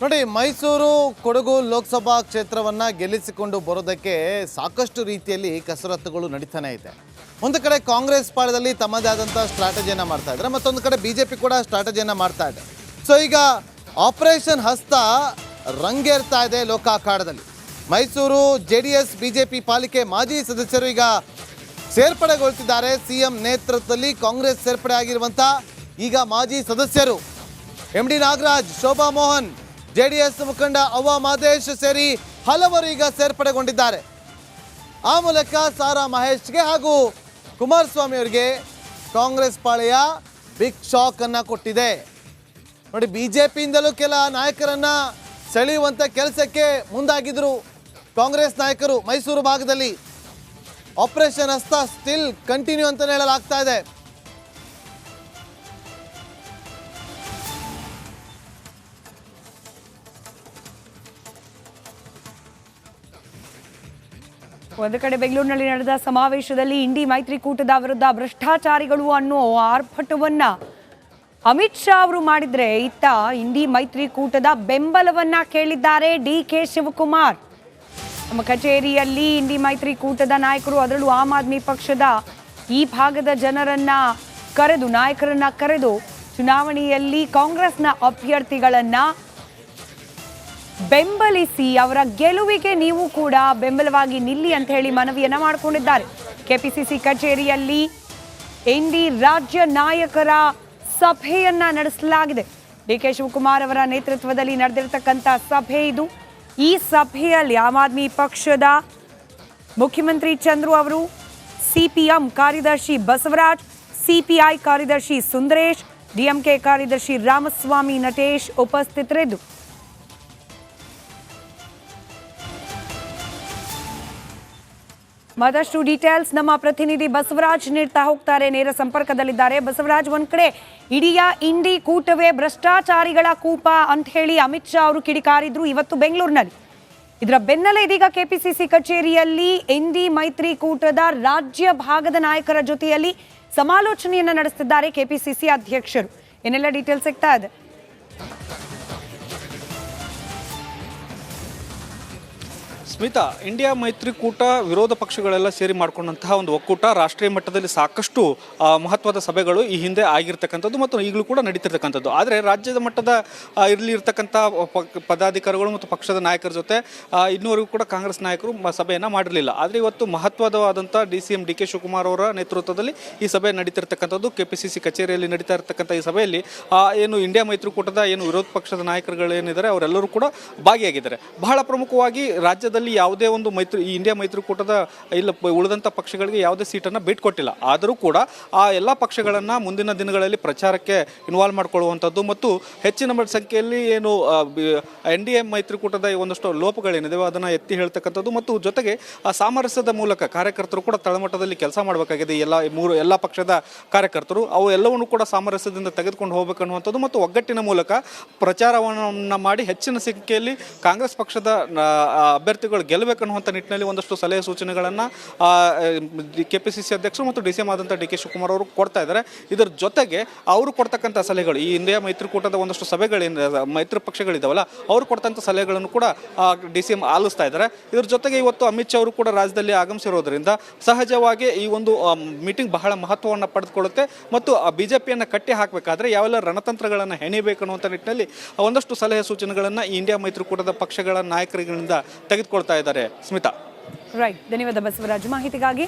ನೋಡಿ, ಮೈಸೂರು ಕೊಡಗು ಲೋಕಸಭಾ ಕ್ಷೇತ್ರವನ್ನು ಗೆಲ್ಲಿಸಿಕೊಂಡು ಬರೋದಕ್ಕೆ ಸಾಕಷ್ಟು ರೀತಿಯಲ್ಲಿ ಕಸರತ್ತುಗಳು ನಡೀತಾನೆ ಇದೆ. ಒಂದು ಕಡೆ ಕಾಂಗ್ರೆಸ್ ಪಾಳದಲ್ಲಿ ತಮ್ಮದೇ ಆದಂಥ ಸ್ಟ್ರಾಟಜಿಯನ್ನು ಮಾಡ್ತಾ ಇದ್ದಾರೆ, ಮತ್ತೊಂದು ಕಡೆ ಬಿಜೆಪಿ ಕೂಡ ಸ್ಟ್ರಾಟಜಿಯನ್ನು ಮಾಡ್ತಾ ಇದೆ. ಸೊ ಈಗ ಆಪರೇಷನ್ ಹಸ್ತ ರಂಗೇರ್ತಾ ಇದೆ ಲೋಕಾಖಾಡದಲ್ಲಿ. ಮೈಸೂರು JDS ಬಿಜೆಪಿ ಪಾಲಿಕೆ ಮಾಜಿ ಸದಸ್ಯರು ಈಗ ಸೇರ್ಪಡೆಗೊಳ್ತಿದ್ದಾರೆ. CM ನೇತೃತ್ವದಲ್ಲಿ ಕಾಂಗ್ರೆಸ್ ಸೇರ್ಪಡೆ ಆಗಿರುವಂಥ ಈಗ ಮಾಜಿ ಸದಸ್ಯರು MD ನಾಗರಾಜ್, ಶೋಭಾ ಮೋಹನ್, JDS ಮುಖಂಡ ಅವ್ವ ಮಾದೇಶ್ ಸೇರಿ ಹಲವರು ಈಗ ಸೇರ್ಪಡೆಗೊಂಡಿದ್ದಾರೆ. ಆ ಮೂಲಕ ಸಾರಾ ಮಹೇಶ್ಗೆ ಹಾಗೂ ಕುಮಾರಸ್ವಾಮಿ ಅವರಿಗೆ ಕಾಂಗ್ರೆಸ್ ಪಾಳೆಯ ಬಿಗ್ ಶಾಕ್ ಅನ್ನ ಕೊಟ್ಟಿದೆ. ನೋಡಿ, ಬಿಜೆಪಿಯಿಂದಲೂ ಕೆಲ ನಾಯಕರನ್ನ ಸೆಳೆಯುವಂಥ ಕೆಲಸಕ್ಕೆ ಮುಂದಾಗಿದ್ರು ಕಾಂಗ್ರೆಸ್ ನಾಯಕರು. ಮೈಸೂರು ಭಾಗದಲ್ಲಿ ಆಪರೇಷನ್ ಹಸ್ತ ಸ್ಟಿಲ್ ಕಂಟಿನ್ಯೂ ಅಂತ ಹೇಳಲಾಗ್ತಾ ಇದೆ. ಒಂದು ಕಡೆ ಬೆಂಗಳೂರಿನಲ್ಲಿ ನಡೆದ ಸಮಾವೇಶದಲ್ಲಿ ಇಂಡಿ ಮೈತ್ರಿಕೂಟದ ವಿರುದ್ಧ ಭ್ರಷ್ಟಾಚಾರಿಗಳು ಅನ್ನೋ ಆರ್ಭಟವನ್ನ ಅಮಿತ್ ಶಾ ಅವರು ಮಾಡಿದ್ರೆ, ಇತ್ತ ಇಂಡಿ ಮೈತ್ರಿಕೂಟದ ಬೆಂಬಲವನ್ನ ಕೇಳಿದ್ದಾರೆ DK ಶಿವಕುಮಾರ್. ನಮ್ಮ ಕಚೇರಿಯಲ್ಲಿ ಇಂಡಿ ಮೈತ್ರಿಕೂಟದ ನಾಯಕರು, ಅದರಲ್ಲೂ ಆಮ್ ಆದ್ಮಿ ಪಕ್ಷದ ಈ ಭಾಗದ ನಾಯಕರನ್ನ ಕರೆದು ಚುನಾವಣೆಯಲ್ಲಿ ಕಾಂಗ್ರೆಸ್ನ ಅಭ್ಯರ್ಥಿಗಳನ್ನ ಬೆಂಬಲಿಸಿ ಅವರ ಗೆಲುವಿಗೆ ನೀವು ಕೂಡ ಬೆಂಬಲವಾಗಿ ನಿಲ್ಲಿ ಅಂತ ಹೇಳಿ ಮನವಿಯನ್ನ ಮಾಡಿಕೊಂಡಿದ್ದಾರೆ. ಕೆಪಿಸಿಸಿ ಕಚೇರಿಯಲ್ಲಿ ಇಂಡಿ ರಾಜ್ಯ ನಾಯಕರ ಸಭೆಯನ್ನ ನಡೆಸಲಾಗಿದೆ. DK ಶಿವಕುಮಾರ್ ಅವರ ನೇತೃತ್ವದಲ್ಲಿ ನಡೆದಿರತಕ್ಕಂಥ ಸಭೆ ಇದು. ಈ ಸಭೆಯಲ್ಲಿ ಆಮ್ ಆದ್ಮಿ ಪಕ್ಷದ ಮುಖ್ಯಮಂತ್ರಿ ಚಂದ್ರು ಅವರು, CPM ಕಾರ್ಯದರ್ಶಿ ಬಸವರಾಜ್, CPI ಕಾರ್ಯದರ್ಶಿ ಸುಂದರೇಶ್, DMK ಕಾರ್ಯದರ್ಶಿ ರಾಮಸ್ವಾಮಿ ನಟೇಶ್ ಉಪಸ್ಥಿತರಿದ್ದು ಮತ್ತಷ್ಟು ಡೀಟೇಲ್ಸ್ ನಮ್ಮ ಪ್ರತಿನಿಧಿ ಬಸವರಾಜ್ ನೀಡ್ತಾ ಹೋಗ್ತಾರೆ, ನೇರ ಸಂಪರ್ಕದಲ್ಲಿದ್ದಾರೆ. ಬಸವರಾಜ್, ಒಂದ್ ಕಡೆ ಇಡೀ ಇಂಡಿ ಕೂಟವೇ ಭ್ರಷ್ಟಾಚಾರಿಗಳ ಕೂಪ ಅಂತ ಹೇಳಿ ಅಮಿತ್ ಶಾ ಅವರು ಕಿಡಿಕಾರಿದ್ರು ಇವತ್ತು ಬೆಂಗಳೂರಿನಲ್ಲಿ. ಇದರ ಬೆನ್ನಲ್ಲೇ ಇದೀಗ ಕೆಪಿಸಿಸಿ ಕಚೇರಿಯಲ್ಲಿ ಇಂಡಿ ಮೈತ್ರಿಕೂಟದ ರಾಜ್ಯ ಭಾಗದ ನಾಯಕರ ಜೊತೆಯಲ್ಲಿ ಸಮಾಲೋಚನೆಯನ್ನ ನಡೆಸುತ್ತಿದ್ದಾರೆ ಕೆಪಿಸಿಸಿ ಅಧ್ಯಕ್ಷರು. ಏನೆಲ್ಲ ಡೀಟೇಲ್ಸ್ ಸಿಗ್ತಾ ಇದೆ? ಸ್ಮಿತಾ, ಇಂಡಿಯಾ ಮೈತ್ರಿಕೂಟ ವಿರೋಧ ಪಕ್ಷಗಳೆಲ್ಲ ಸೇರಿ ಮಾಡಿಕೊಂಡಂತಹ ಒಂದು ಒಕ್ಕೂಟ ರಾಷ್ಟ್ರೀಯ ಮಟ್ಟದಲ್ಲಿ ಸಾಕಷ್ಟು ಮಹತ್ವದ ಸಭೆಗಳು ಈ ಹಿಂದೆ ಆಗಿರ್ತಕ್ಕಂಥದ್ದು ಮತ್ತು ಈಗಲೂ ಕೂಡ ನಡೀತಿರ್ತಕ್ಕಂಥದ್ದು. ಆದರೆ ರಾಜ್ಯದ ಮಟ್ಟದ ಇರ್ತಕ್ಕಂಥ ಪದಾಧಿಕಾರಿಗಳು ಮತ್ತು ಪಕ್ಷದ ನಾಯಕರ ಜೊತೆ ಇನ್ನೂವರೆಗೂ ಕೂಡ ಕಾಂಗ್ರೆಸ್ ನಾಯಕರು ಸಭೆಯನ್ನು ಮಾಡಿರಲಿಲ್ಲ. ಆದರೆ ಇವತ್ತು ಮಹತ್ವವಾದಂಥ CM DK ಶಿವಕುಮಾರ್ ಅವರ ನೇತೃತ್ವದಲ್ಲಿ ಈ ಸಭೆ ನಡೀತಿರ್ತಕ್ಕಂಥದ್ದು. ಕೆಪಿಸಿಸಿ ಕಚೇರಿಯಲ್ಲಿ ನಡೀತಾ ಇರ್ತಕ್ಕಂಥ ಈ ಸಭೆಯಲ್ಲಿ ಏನು ಇಂಡಿಯಾ ಮೈತ್ರಿಕೂಟದ ಏನು ವಿರೋಧ ಪಕ್ಷದ ನಾಯಕರುಗಳೇನಿದ್ದಾರೆ ಅವರೆಲ್ಲರೂ ಕೂಡ ಭಾಗಿಯಾಗಿದ್ದಾರೆ. ಬಹಳ ಪ್ರಮುಖವಾಗಿ ರಾಜ್ಯದಲ್ಲಿ ಯಾವುದೇ ಒಂದು ಈ ಇಂಡಿಯಾ ಮೈತ್ರಿಕೂಟದ ಉಳಿದಂಥ ಪಕ್ಷಗಳಿಗೆ ಯಾವುದೇ ಸೀಟನ್ನು ಬಿಟ್ಕೊಟ್ಟಿಲ್ಲ. ಆದರೂ ಕೂಡ ಆ ಎಲ್ಲ ಪಕ್ಷಗಳನ್ನು ಮುಂದಿನ ದಿನಗಳಲ್ಲಿ ಪ್ರಚಾರಕ್ಕೆ ಇನ್ವಾಲ್ವ್ ಮಾಡಿಕೊಳ್ಳುವಂಥದ್ದು ಮತ್ತು ಹೆಚ್ಚಿನ ಸಂಖ್ಯೆಯಲ್ಲಿ ಏನು NDA ಮೈತ್ರಿಕೂಟದ ಒಂದಷ್ಟು ಲೋಪಗಳೇನಿದೆ ಅದನ್ನು ಎತ್ತಿ ಹೇಳ್ತಕ್ಕಂಥದ್ದು ಮತ್ತು ಜೊತೆಗೆ ಆ ಸಾಮರಸ್ಯದ ಮೂಲಕ ಕಾರ್ಯಕರ್ತರು ಕೂಡ ತಳಮಟ್ಟದಲ್ಲಿ ಕೆಲಸ ಮಾಡಬೇಕಾಗಿದೆ. ಎಲ್ಲ ಪಕ್ಷದ ಕಾರ್ಯಕರ್ತರು ಅವು ಎಲ್ಲವನ್ನು ಕೂಡ ಸಾಮರಸ್ಯದಿಂದ ತೆಗೆದುಕೊಂಡು ಹೋಗಬೇಕನ್ನುವಂಥದ್ದು ಮತ್ತು ಒಗ್ಗಟ್ಟಿನ ಮೂಲಕ ಪ್ರಚಾರವನ್ನು ಮಾಡಿ ಹೆಚ್ಚಿನ ಸಂಖ್ಯೆಯಲ್ಲಿ ಕಾಂಗ್ರೆಸ್ ಪಕ್ಷದ ಅಭ್ಯರ್ಥಿಗಳು ಗೆಲ್ಲಬೇಕನ್ನುವಂಥ ನಿಟ್ಟಿನಲ್ಲಿ ಒಂದಷ್ಟು ಸಲಹೆ ಸೂಚನೆಗಳನ್ನು ಕೆಪಿಸಿಸಿ ಅಧ್ಯಕ್ಷರು ಮತ್ತು DCM ಆದಂಥ DK ಶಿವಕುಮಾರ್ ಅವರು ಕೊಡ್ತಾ ಇದ್ದಾರೆ. ಇದರ ಜೊತೆಗೆ ಅವರು ಕೊಡ್ತಕ್ಕಂಥ ಸಲಹೆಗಳು, ಈ ಇಂಡಿಯಾ ಮೈತ್ರಿಕೂಟದ ಒಂದಷ್ಟು ಸಭೆಗಳೇನಿದೆ ಮೈತ್ರಿ ಪಕ್ಷಗಳಿದ್ದಾವಲ್ಲ ಅವರು ಕೊಡ್ತಂಥ ಸಲಹೆಗಳನ್ನು ಕೂಡ DCM ಆಲಿಸ್ತಾ ಇದ್ದಾರೆ. ಇದರ ಜೊತೆಗೆ ಇವತ್ತು ಅಮಿತ್ ಶಾ ಅವರು ಕೂಡ ರಾಜ್ಯದಲ್ಲಿ ಆಗಮಿಸಿರೋದ್ರಿಂದ ಸಹಜವಾಗಿ ಈ ಒಂದು ಮೀಟಿಂಗ್ ಬಹಳ ಮಹತ್ವವನ್ನು ಪಡೆದುಕೊಳ್ಳುತ್ತೆ ಮತ್ತು ಬಿಜೆಪಿಯನ್ನು ಕಟ್ಟಿ ಹಾಕಬೇಕಾದ್ರೆ ಯಾವೆಲ್ಲ ರಣತಂತ್ರಗಳನ್ನು ಹೆಣಿಬೇಕನ್ನುವಂಥ ನಿಟ್ಟಿನಲ್ಲಿ ಒಂದಷ್ಟು ಸಲಹೆ ಸೂಚನೆಗಳನ್ನು ಈ ಇಂಡಿಯಾ ಮೈತ್ರಿಕೂಟದ ಪಕ್ಷಗಳ ನಾಯಕರುಗಳಿಂದ ತೆಗೆದುಕೊಳ್ತಾ ಇದ್ದಾರೆ. ಸ್ಮಿತಾ, ರೈಟ್, ಧನ್ಯವಾದ ಬಸವರಾಜ್ ಮಾಹಿತಿಗಾಗಿ.